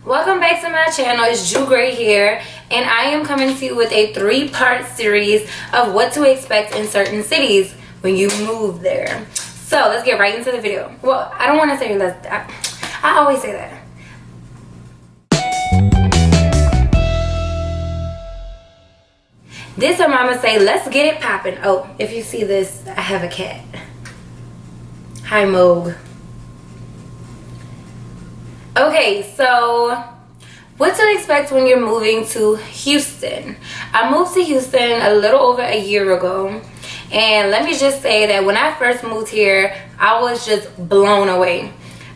Welcome back to my channel. It's Ju Gray here, and I am coming to you with a 3-part series of what to expect in certain cities when you move there. So let's get right into the video. Well, I don't want to say let's. I always say that. This her mama say, let's get it poppin'. Oh, if you see this, I have a cat. Hi, Moog. Okay, so what to expect when you're moving to Houston. I moved to Houston a little over a year ago, and let me just say that when I first moved here, I was just blown away.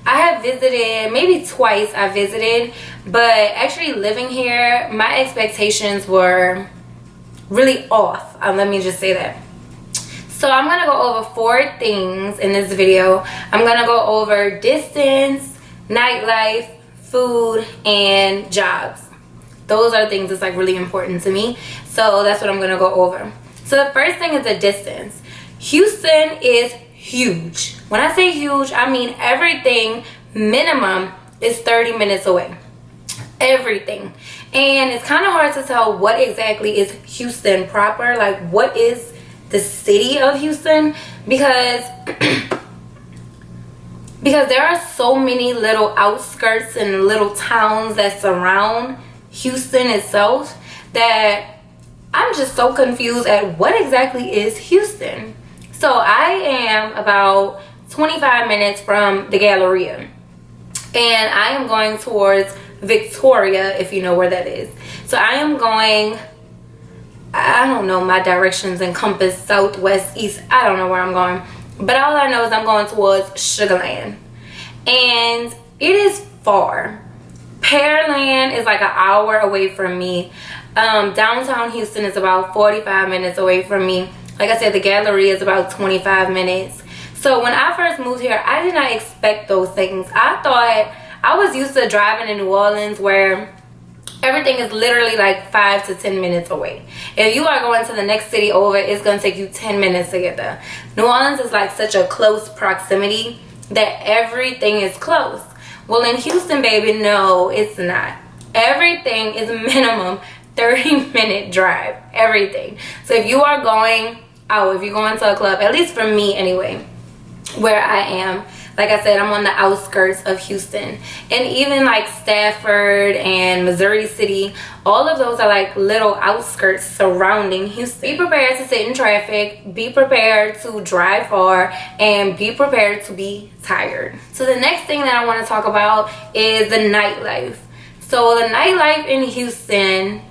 I have visited, maybe twice I visited, but actually living here, my expectations were really off. Let me just say that. So I'm gonna go over 4 things in this video. I'm gonna go over distance, nightlife, food, and jobs. Those are things that's like really important to me, so that's what I'm gonna go over. So the first thing is the distance. Houston is huge. When I say huge, I mean everything minimum is 30 minutes away. Everything. And it's kind of hard to tell what exactly is Houston proper, like what is the city of Houston, because there are so many little outskirts and little towns that surround Houston itself that I'm just so confused at what exactly is Houston. So I am about 25 minutes from the Galleria, and I am going towards Victoria, if you know where that is. So I am going, I don't know, my directions encompass southwest, east, I don't know where I'm going. But all I know is I'm going towards Sugarland. And it is far. Pearland is like an hour away from me. Downtown Houston is about 45 minutes away from me. Like I said, the Galleria is about 25 minutes. So when I first moved here, I did not expect those things. I thought, I was used to driving in New Orleans where everything is literally like 5 to 10 minutes away. If you are going to the next city over, it's going to take you 10 minutes to get there. New Orleans is like such a close proximity that everything is close. Well, in Houston, baby, no, it's not. Everything is minimum 30-minute drive. Everything. So if you are going out, if you're going to a club, at least for me anyway, where I am, like I said, I'm on the outskirts of Houston. And even like Stafford and Missouri City, all of those are like little outskirts surrounding Houston. Be prepared to sit in traffic, be prepared to drive far, and be prepared to be tired. So the next thing that I want to talk about is the nightlife. So the nightlife in Houston,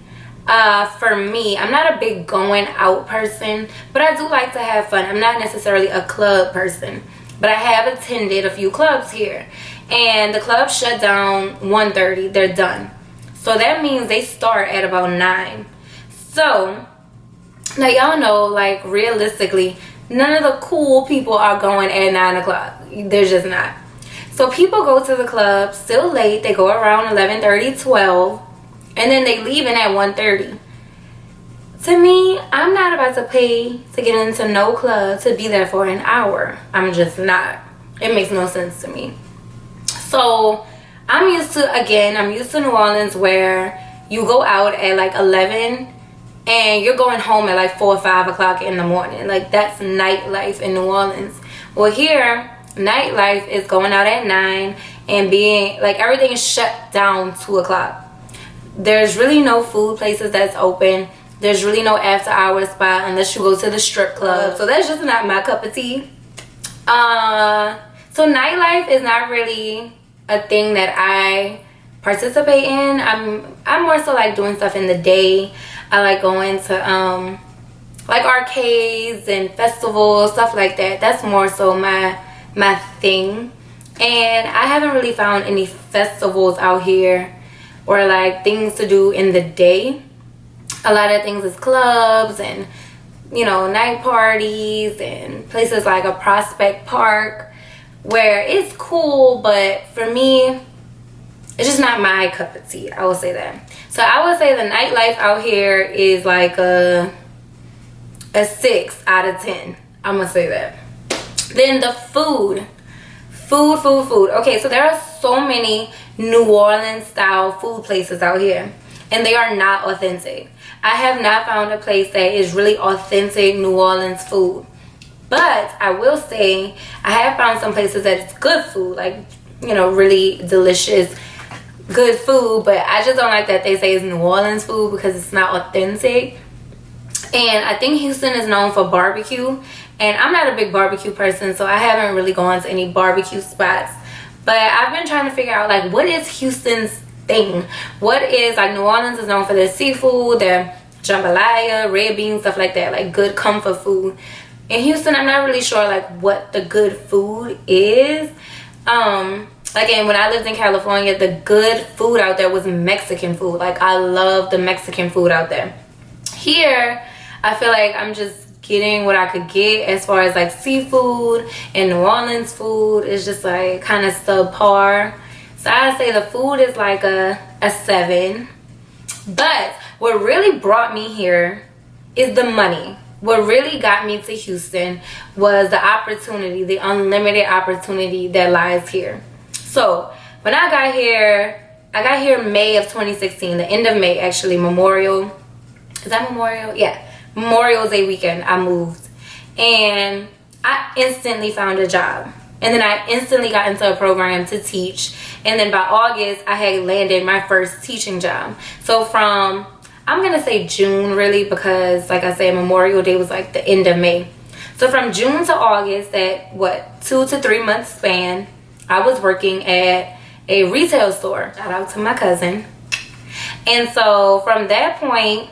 for me, I'm not a big going out person, but I do like to have fun. I'm not necessarily a club person, but I have attended a few clubs here, and the clubs shut down 1:30. They're done. So that means they start at about 9. So now y'all know, like, realistically, none of the cool people are going at 9 o'clock. They're just not. So people go to the club still late. They go around 11:30, 12, and then they leaving at 1:30. To me, I'm not about to pay to get into no club to be there for an hour. I'm just not. It makes no sense to me. So I'm used to New Orleans, where you go out at like 11 and you're going home at like 4 or 5 o'clock in the morning. Like, that's nightlife in New Orleans. Well, here, nightlife is going out at 9 and being like, everything is shut down 2 o'clock. There's really no food places that's open. There's really no after hours spot unless you go to the strip club. So that's just not my cup of tea. So nightlife is not really a thing that I participate in. I'm more so like doing stuff in the day. I like going to like arcades and festivals, stuff like that. That's more so my thing. And I haven't really found any festivals out here or like things to do in the day. A lot of things is clubs and, you know, night parties and places like a Prospect Park, where it's cool, but for me, it's just not my cup of tea. I will say that. So I would say the nightlife out here is like a 6 out of 10. I'm gonna say that. Then the food. Okay, so there are so many New Orleans style food places out here, and they are not authentic. I have not found a place that is really authentic New Orleans food. But I will say I have found some places that it's good food, like, you know, really delicious, good food. But I just don't like that they say it's New Orleans food because it's not authentic. And I think Houston is known for barbecue. And I'm not a big barbecue person, so I haven't really gone to any barbecue spots. But I've been trying to figure out, like, what is Houston's thing? What is, like, New Orleans is known for their seafood, their jambalaya, red beans, stuff like that, like good comfort food. In Houston, I'm not really sure, like, what the good food is. Again, when I lived in California, the good food out there was Mexican food. Like, I love the Mexican food out there. Here, I feel like I'm just getting what I could get as far as, like, seafood, and New Orleans food is just, like, kind of subpar. So I'd say the food is like a 7. But what really brought me here is the money. What really got me to Houston was the opportunity, the unlimited opportunity that lies here. So when I got here May of 2016, the end of May actually, Memorial. Is that Memorial? Yeah. Memorial Day weekend, I moved. And I instantly found a job. And then I instantly got into a program to teach. And then by August, I had landed my first teaching job. So from, I'm going to say June really, because like I said, Memorial Day was like the end of May. So from June to August, that 2 to 3 month span, I was working at a retail store. Shout out to my cousin. And so from that point,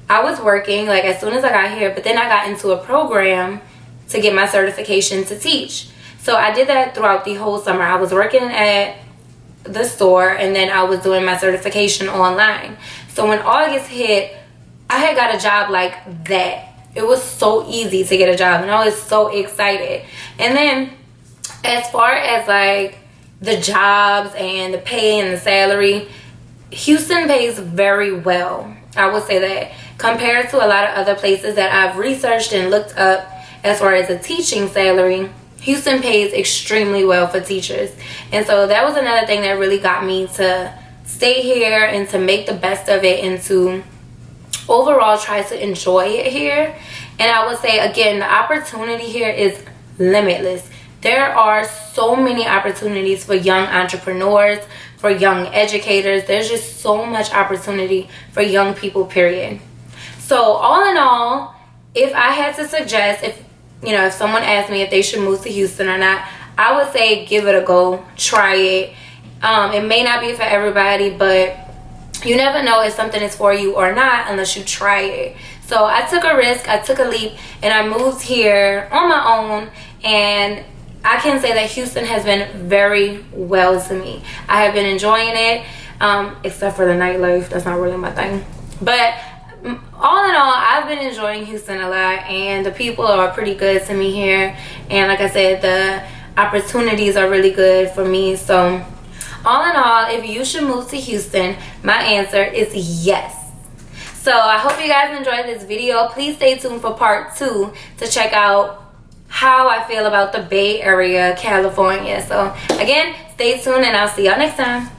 I was working like as soon as I got here, but then I got into a program to get my certification to teach. So I did that throughout the whole summer. I was working at the store, and then I was doing my certification online. So when August hit, I had got a job like that. It was so easy to get a job, and I was so excited. And then as far as like the jobs and the pay and the salary, Houston pays very well. I would say that compared to a lot of other places that I've researched and looked up as far as a teaching salary, Houston pays extremely well for teachers. And so that was another thing that really got me to stay here and to make the best of it and to overall try to enjoy it here. And I would say, again, the opportunity here is limitless. There are so many opportunities for young entrepreneurs, for young educators. There's just so much opportunity for young people, period. So all in all, if I had to suggest, if someone asked me if they should move to Houston or not, I would say give it a go, try it. It may not be for everybody, but you never know if something is for you or not unless you try it. So I took a risk, I took a leap, and I moved here on my own, and I can say that Houston has been very well to me. I have been enjoying it, except for the nightlife. That's not really my thing. But all in all, I've been enjoying Houston a lot, and the people are pretty good to me here. And like I said, the opportunities are really good for me. So all in all, if you should move to Houston, my answer is yes. So I hope you guys enjoyed this video. Please stay tuned for part 2 to check out how I feel about the Bay Area, California. So again, stay tuned, and I'll see y'all next time.